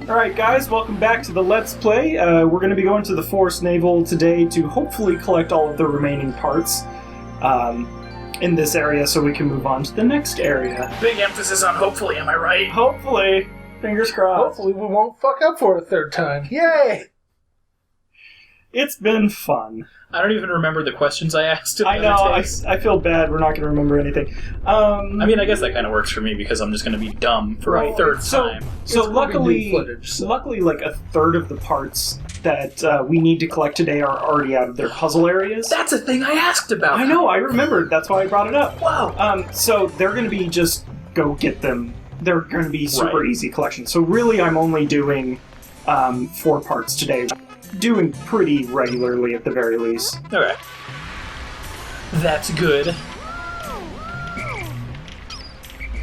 Alright guys, welcome back to the Let's Play. We're going to be going to the Forest Naval today to hopefully collect all of the remaining parts in this area so we can move on to the next area. Big emphasis on hopefully, am I right? Hopefully. Fingers crossed. Hopefully we won't fuck up for a third time. Yay! It's been fun. I don't even remember the questions I asked. I know, I feel bad we're not going to remember anything. I mean, I guess that kind of works for me because I'm just going to be dumb for a third time. So luckily, like a third of the parts that we need to collect today are already out of their puzzle areas. That's a thing I asked about. I know, I remembered. That's why I brought it up. Wow. So they're going to be just go get them. They're going to be super easy collections. So really, I'm only doing 4 parts today. Doing pretty regularly at the very least. Okay. That's good.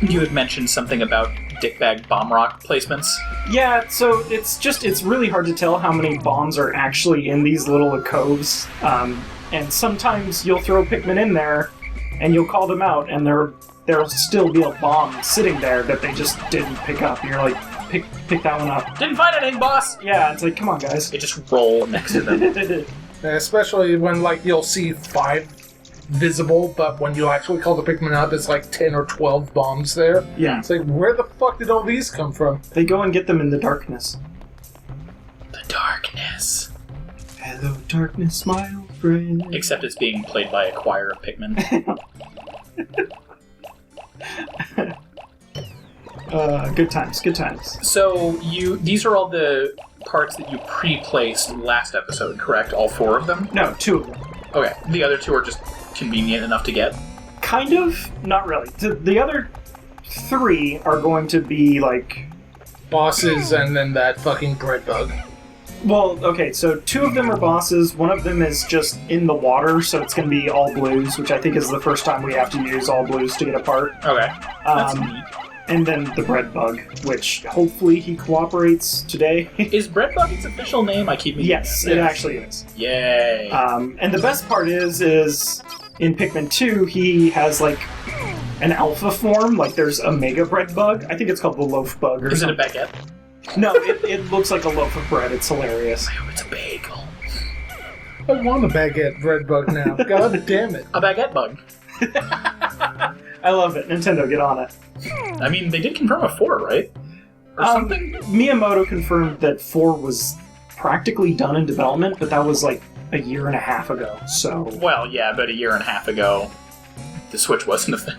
You had mentioned something about dickbag bomb rock placements. Yeah, so it's really hard to tell how many bombs are actually in these little coves. And sometimes you'll throw Pikmin in there, and you'll call them out, and there'll still be a bomb sitting there that they just didn't pick up. And you're like, pick that one up. Didn't find anything, boss! Yeah, it's like, come on, guys. They just roll next to them. Especially when, you'll see 5 visible, but when you actually call the Pikmin out, there's 10 or 12 bombs there. Yeah. It's like, where the fuck did all these come from? They go and get them in the darkness. The darkness. Hello, darkness, my old friend. Except it's being played by a choir of Pikmin. Good times, good times. So, these are all the parts that you pre-placed last episode, correct? All 4 of them? No, 2 of them. Okay, the other 2 are just convenient enough to get? Kind of, not really. The other 3 are going to be, bosses and then that fucking bread bug. Well, okay, so 2 of them are bosses, 1 of them is just in the water, so it's going to be all blues, which I think is the first time we have to use all blues to get a part. Okay, that's neat. And then the bread bug, which hopefully he cooperates today. Is bread bug its official name? I keep meaning Yes, it actually is. Yay! And the best part is in Pikmin 2, he has an alpha form, there's a mega bread bug. I think it's called the loaf bug or something. Is it a baguette? No, it looks like a loaf of bread. It's hilarious. I hope it's a bagel. I want a baguette bread bug now. God damn it. A baguette bug. I love it. Nintendo, get on it. I mean, they did confirm a 4, right? Or something? Miyamoto confirmed that 4 was practically done in development, but that was a year and a half ago, so... Well, yeah, but a year and a half ago, the Switch wasn't a thing,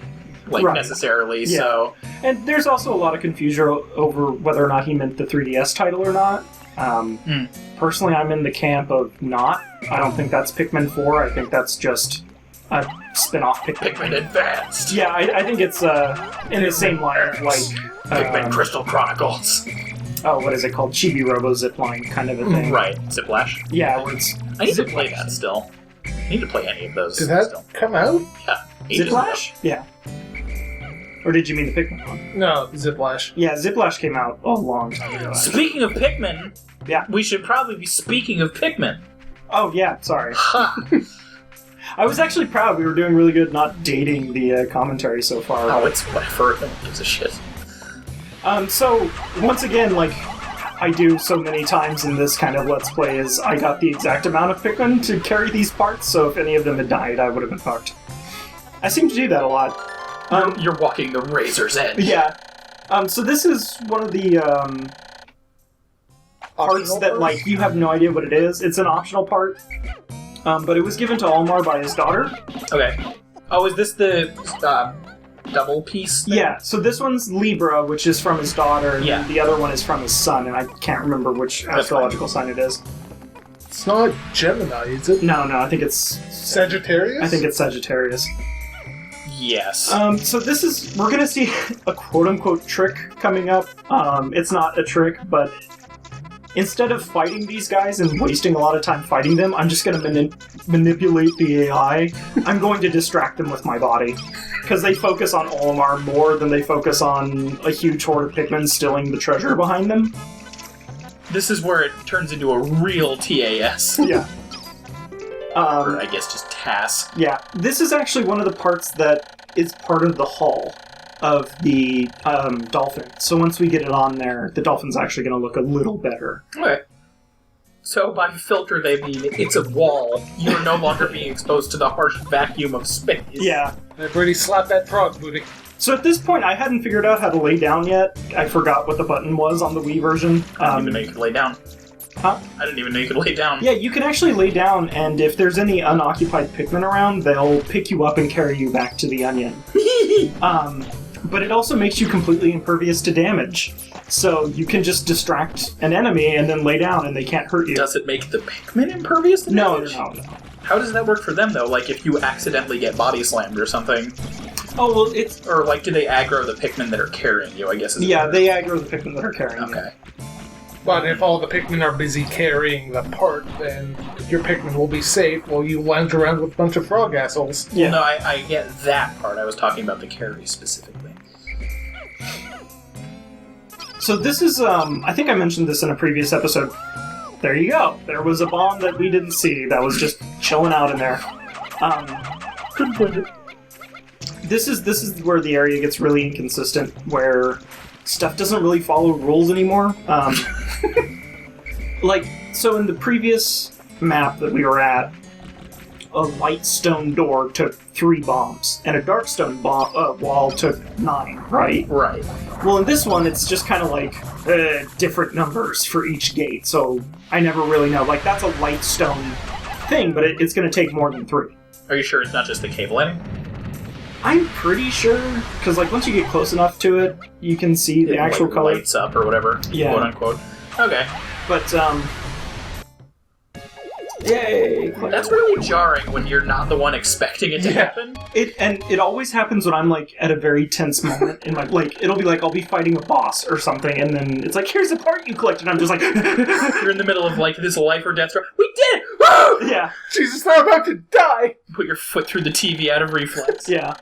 necessarily, yeah. So... And there's also a lot of confusion over whether or not he meant the 3DS title or not. Personally, I'm in the camp of not. I don't think that's Pikmin 4, I think that's just a spin-off Pikmin. Pikmin Advanced! Yeah, I think it's in the same line of Pikmin Crystal Chronicles. Oh, what is it called? Chibi Robo Zipline kind of a thing. Right, Ziplash. Yeah, where it's... I need to play that still. I need to play any of those. Did that still come out? Yeah. Ziplash? Yeah. Or did you mean the Pikmin one? No, Ziplash. Yeah, Ziplash came out a long time ago. Speaking of Pikmin, yeah, we should probably be speaking of Pikmin. Oh, yeah, sorry. Ha! I was actually proud. We were doing really good not dating the commentary so far. Oh, it's whatever. No one gives a shit. So, once again, I do so many times in this kind of Let's Play, is I got the exact amount of Pikmin to carry these parts, so if any of them had died, I would have been fucked. I seem to do that a lot. You're walking the razor's edge. Yeah. So this is one of the parts that, you have no idea what it is. It's an optional part, but it was given to Almar by his daughter. Okay. Oh, is this the double piece thing? Yeah, so this one's Libra, which is from his daughter, and then the other one is from his son, and I can't remember which astrological sign it is. It's not Gemini, is it? No, I think it's... Sagittarius? I think it's Sagittarius. Yes. So we're gonna see a quote-unquote trick coming up. It's not a trick, but instead of fighting these guys and wasting a lot of time fighting them, I'm just gonna manipulate the AI. I'm going to distract them with my body. Because they focus on Olimar more than they focus on a huge horde of Pikmin stealing the treasure behind them. This is where it turns into a real TAS. Yeah. Or, I guess, just TAS. Yeah. This is actually one of the parts that is part of the hall. of the dolphin. So once we get it on there, the dolphin's actually going to look a little better. Okay. So by filter, they mean it's a wall. You are no longer being exposed to the harsh vacuum of space. Yeah. Hey, Brady, slap that frog booty. So at this point, I hadn't figured out how to lay down yet. I forgot what the button was on the Wii version. I didn't even know you could lay down. Huh? I didn't even know you could lay down. Yeah, you can actually lay down, and if there's any unoccupied Pikmin around, they'll pick you up and carry you back to the onion. But it also makes you completely impervious to damage. So you can just distract an enemy and then lay down, and they can't hurt you. Does it make the Pikmin impervious to damage? No. How does that work for them, though? Like, if you accidentally get body slammed or something? Oh, well, it's... Or, like, do they aggro the Pikmin that are carrying you, I guess? Yeah, they aggro the Pikmin that are carrying you. Okay. But if all the Pikmin are busy carrying the part, then your Pikmin will be safe while you lounge around with a bunch of frog assholes. Yeah. Well, no, I get that part. I was talking about the carry specifically. So this is, I think I mentioned this in a previous episode. There you go. There was a bomb that we didn't see that was just chilling out in there. Couldn't find it. This is where the area gets really inconsistent, where stuff doesn't really follow rules anymore. Like, so in the previous map that we were at, a light stone door took 3 bombs, and a dark stone wall took 9, right? Right. Well, in this one, it's just kind of like different numbers for each gate, so I never really know. Like, that's a light stone thing, but it's going to take more than 3. Are you sure it's not just the cave lighting? I'm pretty sure, because like once you get close enough to it, you can see the actual like, color. lights up or whatever, Yeah. quote unquote. Okay. But yay! That's really jarring when you're not the one expecting it to happen. It always happens when I'm like at a very tense moment in my like it'll be like I'll be fighting a boss or something, and then it's like here's a part you collect, and I'm just like You're in the middle of like this life or death story. We did it! Woo! yeah, Jesus, I'm about to die! Put your foot through the TV out of reflex. yeah.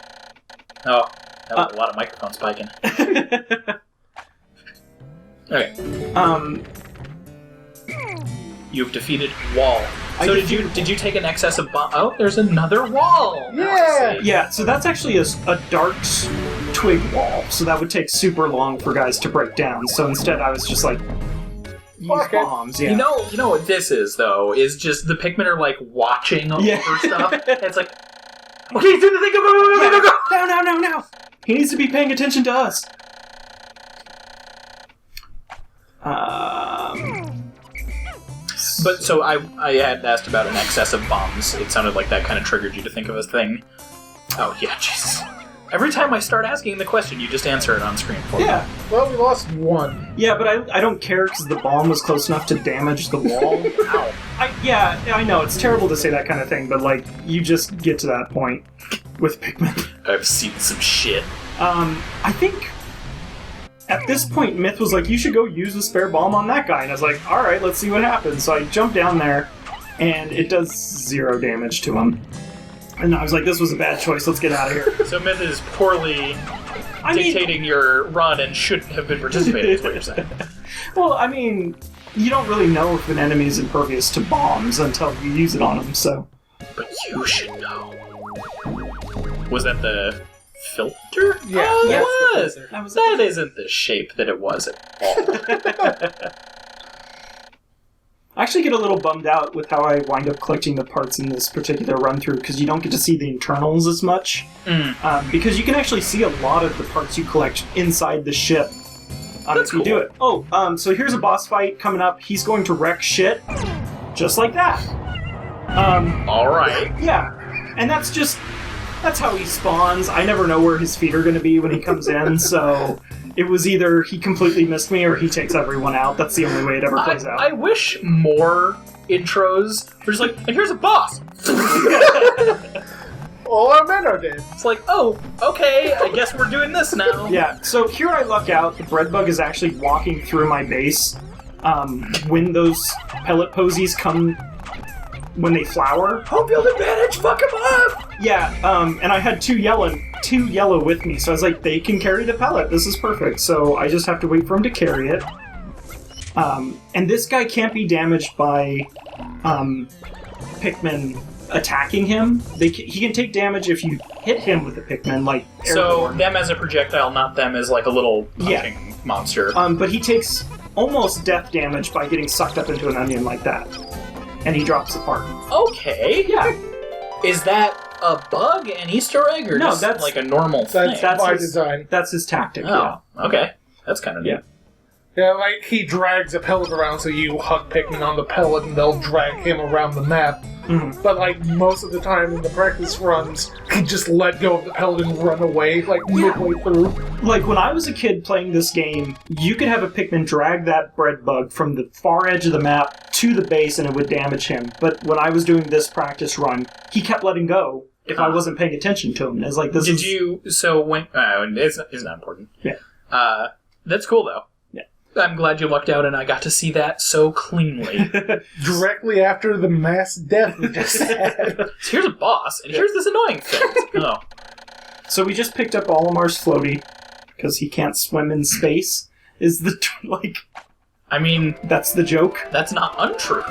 Oh, that was a lot of microphone spiking. Okay. You've defeated wall. So did you take an excess of bomb? Oh, there's another wall. Yeah. Yeah, so that's actually a dark twig wall, so that would take super long for guys to break down. So instead, I was just like, use Fuck it. bombs. Yeah. You know what this is though? Is just the Pikmin are like watching over stuff. And it's like, okay, do the thing, go. No. He needs to be paying attention to us. But so I had asked about an excess of bombs. It sounded like that kind of triggered you to think of a thing. Oh yeah, Jesus. Every time I start asking the question, you just answer it on screen for me. Yeah. Well, we lost 1. Yeah, but I don't care because the bomb was close enough to damage the wall. Ow. I know, it's terrible to say that kind of thing, but like, you just get to that point with Pikmin. I've seen some shit. I think at this point, Myth was like, you should go use a spare bomb on that guy. And I was like, alright, let's see what happens. So I jumped down there, and it does 0 damage to him. And I was like, this was a bad choice, let's get out of here. So Myth is poorly dictating your run and shouldn't have been participating, is what you're saying. Well, I mean, you don't really know if an enemy is impervious to bombs until you use it on them, so... But you should know. Was that the filter? Yeah. Oh, Yeah, it was! that was That isn't the shape that it was at all. I actually get a little bummed out with how I wind up collecting the parts in this particular run-through, because you don't get to see the internals as much. Because you can actually see a lot of the parts you collect inside the ship if you do it. Oh, so here's a boss fight coming up. He's going to wreck shit, just like that. Alright. Yeah, and that's how he spawns. I never know where his feet are going to be when he comes in, so... It was either he completely missed me or he takes everyone out. That's the only way it ever plays out. I wish more intros were just like, and here's a boss! All our men are dead. It's like, oh, okay, I guess we're doing this now. Yeah, so here I luck out. The bread bug is actually walking through my base when those pellet posies come, when they flower. Home field advantage, fuck him up! Yeah, and I had two yellow with me, so I was like, they can carry the pellet. This is perfect. So I just have to wait for him to carry it. And this guy can't be damaged by Pikmin attacking him. He can take damage if you hit him with a Pikmin, like So airborne. them as a projectile, not them as like a little punching monster. But he takes almost death damage by getting sucked up into an onion like that. And he drops apart. Okay. Yeah. Is that a bug, an Easter egg, or No, just that's- like a normal thing? that's by his- design. That's his tactic, Oh, okay. That's kind of neat. Yeah. Yeah, like he drags a pellet around, so you hug Pikmin on the pellet, and they'll drag him around the map. Mhm. But like most of the time in the practice runs, he just let go of the pellet and run away, like midway through. Like, when I was a kid playing this game, you could have a Pikmin drag that bread bug from the far edge of the map to the base and it would damage him. But when I was doing this practice run, he kept letting go if I wasn't paying attention to him. And it's like, this Did is... you... So when... it's not important. Yeah. That's cool, though. Yeah. I'm glad you lucked out and I got to see that so cleanly. Directly after the mass death we just had. So here's a boss, and here's this annoying thing. Oh. So we just picked up Olimar's floaty, because he can't swim in space, is the... like... I mean, That's the joke. that's not untrue.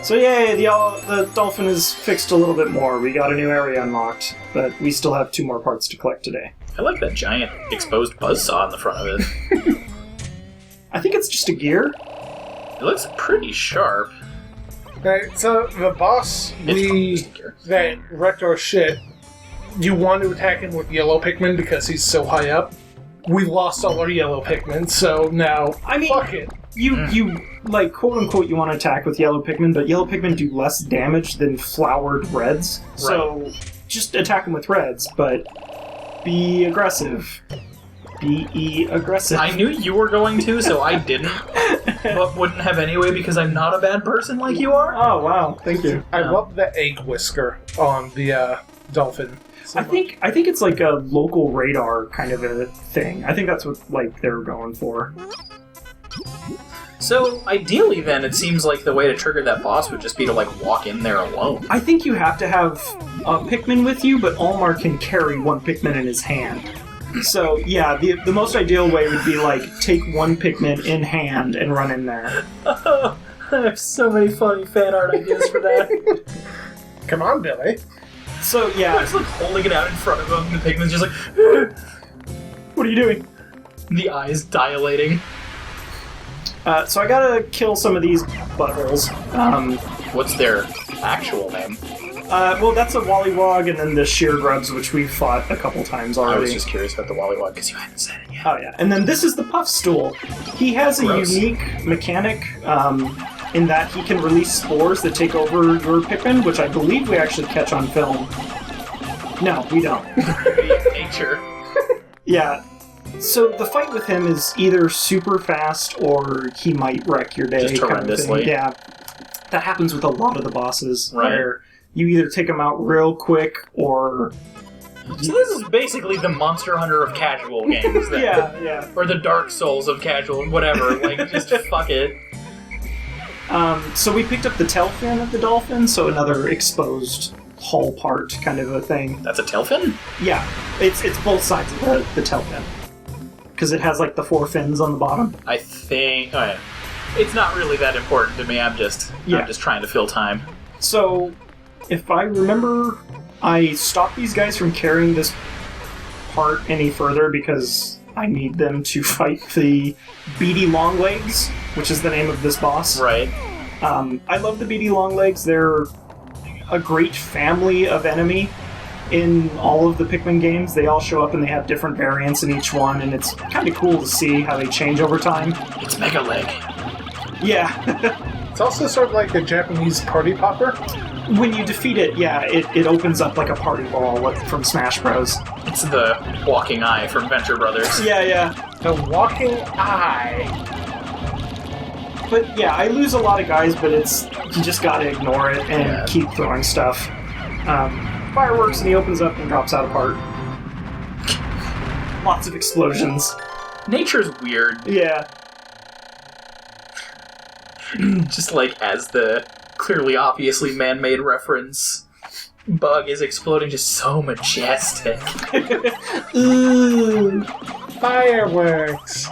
So yay, the dolphin is fixed a little bit more. We got a new area unlocked, but we still have 2 more parts to collect today. I like that giant exposed buzzsaw in the front of it. I think it's just a gear. It looks pretty sharp. Right, so the boss that wrecked our shit, you want to attack him with yellow Pikmin because he's so high up. We lost all our yellow Pikmin, so now, I mean, fuck it. You like, quote unquote, you want to attack with yellow Pikmin, but yellow Pikmin do less damage than flowered reds. So just attack them with reds, but be aggressive. Be aggressive. I knew you were going to, so I didn't. But wouldn't have anyway because I'm not a bad person like you are. Oh wow, thank you. I love the egg whisker on the dolphin. So I think it's like a local radar kind of a thing. I think that's what like they're going for. So ideally, then it seems like the way to trigger that boss would just be to like walk in there alone. I think you have to have a Pikmin with you, but Olmar can carry 1 Pikmin in his hand. So yeah, the most ideal way would be like take 1 Pikmin in hand and run in there. I have so many funny fan art ideas for that. Come on, Billy. So yeah, It's like holding it out in front of him, and the Pikmin's just like, what are you doing? the eyes dilating. So I gotta kill some of these buttholes. What's their actual name? Well, that's a Wollywog, and then the Sheer Grubs, which we've fought a couple times I already. was just curious about the Wollywog because you hadn't said it yet. Oh yeah, and then this is the Puff Stool. He has a Gross. unique mechanic in that he can release spores that take over your Pikmin, which I believe we actually catch on film. No, we don't. Nature. Yeah. So the fight with him is either super fast or he might wreck your day. Just kind of thing. horrendously. Yeah. That happens with a lot of the bosses, Right. where you either take them out real quick or... So this is basically the Monster Hunter of casual games, then. Yeah. Or the Dark Souls of casual, whatever. Like, just fuck it. So we picked up the tail fin of the dolphin, so another exposed hull part kind of a thing. That's a tailfin? Yeah, it's both sides of the tail fin. Because it has like the 4 fins on the bottom. I think... Oh, yeah. It's not really that important to me. I'm just trying to fill time. So, if I remember, I stopped these guys from carrying this part any further because I need them to fight the beady longlegs, which is the name of this boss. Right. I love the beady longlegs. They're a great family of enemy in all of the Pikmin games. They all show up and they have different variants in each one, and it's kind of cool to see how they change over time. It's Mega Leg. Yeah. It's also sort of like a Japanese party popper. When you defeat it, yeah, it opens up like a party ball from Smash Bros. It's the Walking Eye from Venture Brothers. Yeah. The walking eye. But yeah, I lose a lot of guys, but you just gotta ignore it and keep throwing stuff. Fireworks, and he opens up and drops out apart. Lots of explosions. Nature's weird. Yeah. Just like as the clearly obviously man-made reference bug is exploding, just so majestic. Fireworks.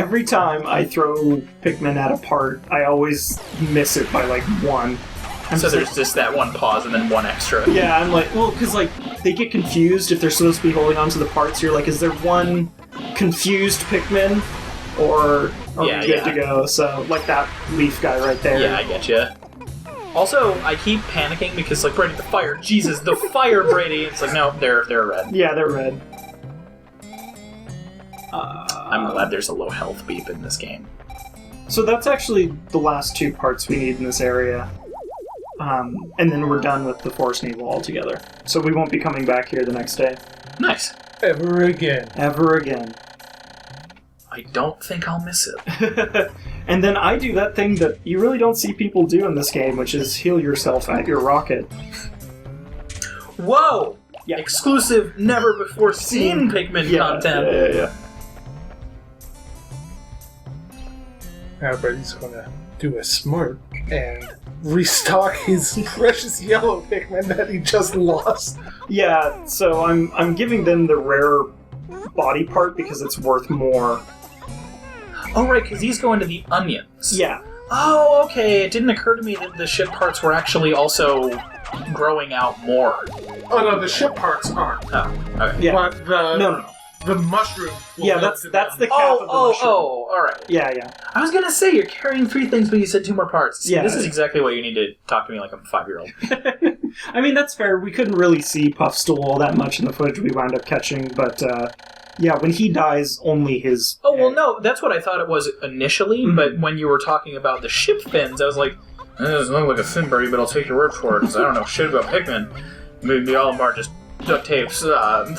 every time I throw Pikmin at a part, I always miss it by like one. So there's just that one pause and then one extra. Yeah, I'm like, well, because like they get confused if they're supposed to be holding onto the parts. You're like, is there one confused Pikmin, or are we good to go? So like that leaf guy right there. Yeah, I get you. Also, I keep panicking because like Brady, the fire, Jesus, the fire, Brady. It's like no, they're red. Yeah, they're red. I'm glad there's a low health beep in this game. So that's actually the last two parts we need in this area. And then we're done with the Forest Naval altogether. So we won't be coming back here the next day. Nice. Ever again. Ever again. I don't think I'll miss it. And then I do that thing that you really don't see people do in this game, which is heal yourself at your rocket. Whoa! Yeah. Exclusive, never before seen Pikmin content. Yeah. Now Brady's gonna do a smart and restock his precious yellow Pikmin that he just lost. Yeah, so I'm giving them the rare body part because it's worth more. Oh, right, because he's going to the onions. Yeah. Oh, okay. It didn't occur to me that the ship parts were actually also growing out more. Oh no, the ship parts aren't. Oh, okay. Yeah. But No. the mushroom. Yeah, that's the cap of the mushroom. Oh, alright. Yeah. I was gonna say, you're carrying 3 things, but you said 2 more parts. See, Yeah. This is exactly what you need to talk to me like I'm a 5-year-old. I mean, that's fair. We couldn't really see Puffstool all that much in the footage we wound up catching, but yeah, when he dies, only his... Oh, well, no, that's what I thought it was initially, but when you were talking about the ship fins, I was like, it doesn't look like a fin, Brady, but I'll take your word for it, because I don't know shit about Pikmin. Maybe all of them are just duct tapes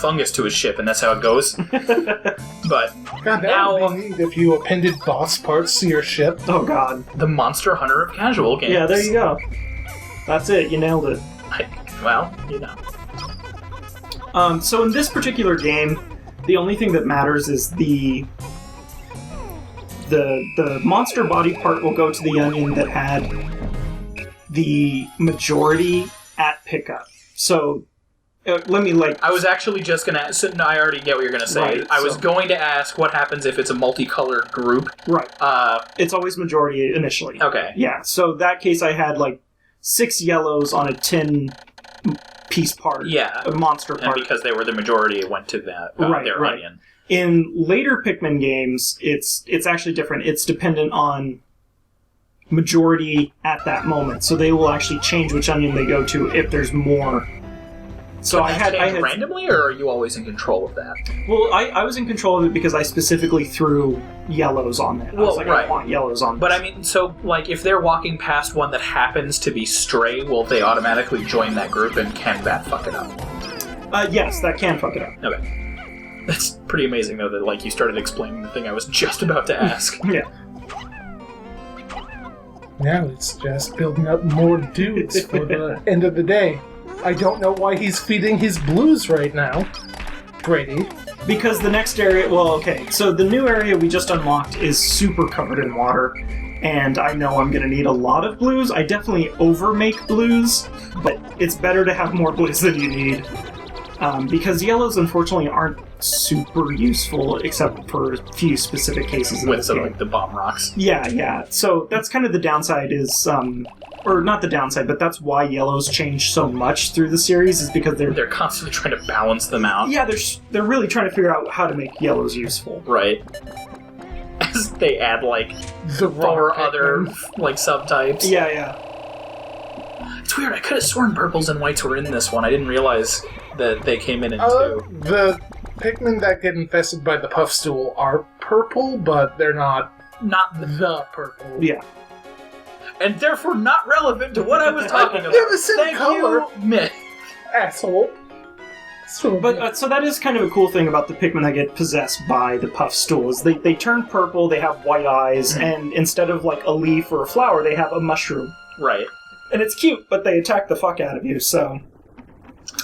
fungus to his ship, and that's how it goes. But God, that now... would be neat if you appended boss parts to your ship. Oh, God. The Monster Hunter of casual games. Yeah, there you go. That's it. You nailed it. Well, you know. So in this particular game, the only thing that matters is the monster body part will go to the onion that had the majority at pickup. So let me I was actually just gonna. So, no, I already get what you're gonna say. Right, I was going to ask what happens if it's a multicolored group. Right. It's always majority initially. Okay. Yeah. So that case, I had like 6 yellows on a 10-piece part. Yeah. A monster part. And because they were the majority, it went to that their onion. In later Pikmin games, it's actually different. It's dependent on majority at that moment, so they will actually change which onion they go to if there's more. So Can I that had change randomly, or are you always in control of that? Well, I was in control of it because I specifically threw yellows on it. I was like, I want yellows on. But I mean, so like if they're walking past one that happens to be stray, will they automatically join that group, and can that fuck it up? Yes, that can fuck it up. Okay. That's pretty amazing, though, that like you started explaining the thing I was just about to ask. Yeah. Now it's just building up more dudes for the end of the day. I don't know why he's feeding his blues right now, Brady. Because the next area... Well, okay, so the new area we just unlocked is super covered in water, and I know I'm going to need a lot of blues. I definitely overmake blues, but it's better to have more blues than you need. Because yellows, unfortunately, aren't super useful, except for a few specific cases. With sort of like the bomb rocks. Yeah. So that's kind of the downside is... or not the downside, but that's why yellows change so much through the series, is because they're constantly trying to balance them out. Yeah, they're really trying to figure out how to make yellows useful. Right. As they add, like, The 4 other, like, subtypes. Yeah. It's weird, I could have sworn purples and whites were in this one. I didn't realize that they came in 2. The Pikmin that get infested by the Puffstool are purple, but they're not the purple. Yeah. And therefore not relevant to what I was talking about. They're the same Thank color. you, Myth. Asshole. So that is kind of a cool thing about the Pikmin that get possessed by the Puffstool, is they turn purple, they have white eyes, and instead of like a leaf or a flower, they have a mushroom. Right. And it's cute, but they attack the fuck out of you, so...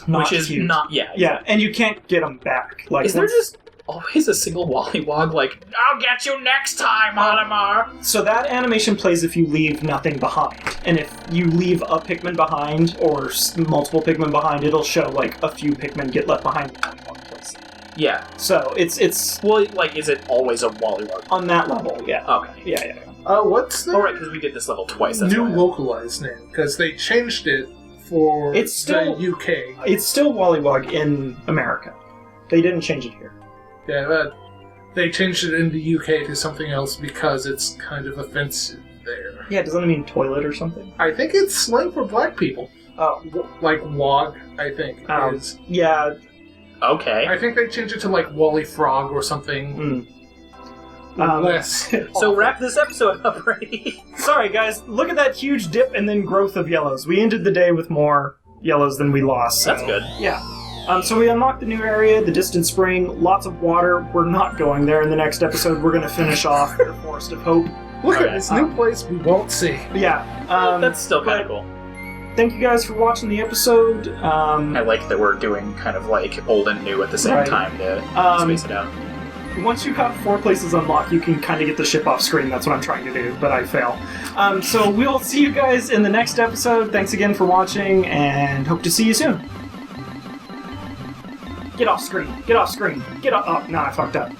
Which is cute. not... Yeah. Yeah, and you can't get them back. Like, is there just always a single Wollywog like, I'll get you next time, Olimar? So that animation plays if you leave nothing behind. And if you leave a Pikmin behind, or multiple Pikmin behind, it'll show like a few Pikmin get left behind in one place. Yeah. So it's Well, like, is it always a Wollywog? on that level, yeah. Okay. Yeah. What's the Oh, right, because we did this level twice. That's new why. localized name? Because they changed it for It's still- the UK. It's still Wollywog in America. They didn't change it here. Yeah, but they changed it in the UK to something else because it's kind of offensive there. Yeah, doesn't it mean toilet or something? I think it's slang for black people. Oh, Like wog, I think is. yeah. Okay. I think they changed it to like Wally Frog or something less. So wrap this episode up, Brady. Sorry, guys. Look at that huge dip and then growth of yellows. We ended the day with more yellows than we lost. So. That's good. Yeah. So we unlocked the new area, the distant spring, lots of water. We're not going there in the next episode. We're going to finish off the Forest of Hope. Look Okay. at this new place we won't see. Yeah. That's still kind of but cool. Thank you guys for watching the episode. I like that we're doing kind of like old and new at the same Right. time to space it out. Once you have 4 places unlocked, you can kind of get the ship off screen. That's what I'm trying to do, but I fail. So we'll see you guys in the next episode. Thanks again for watching, and hope to see you soon. Get off screen. Get off screen. Get off. Oh, no, I fucked up.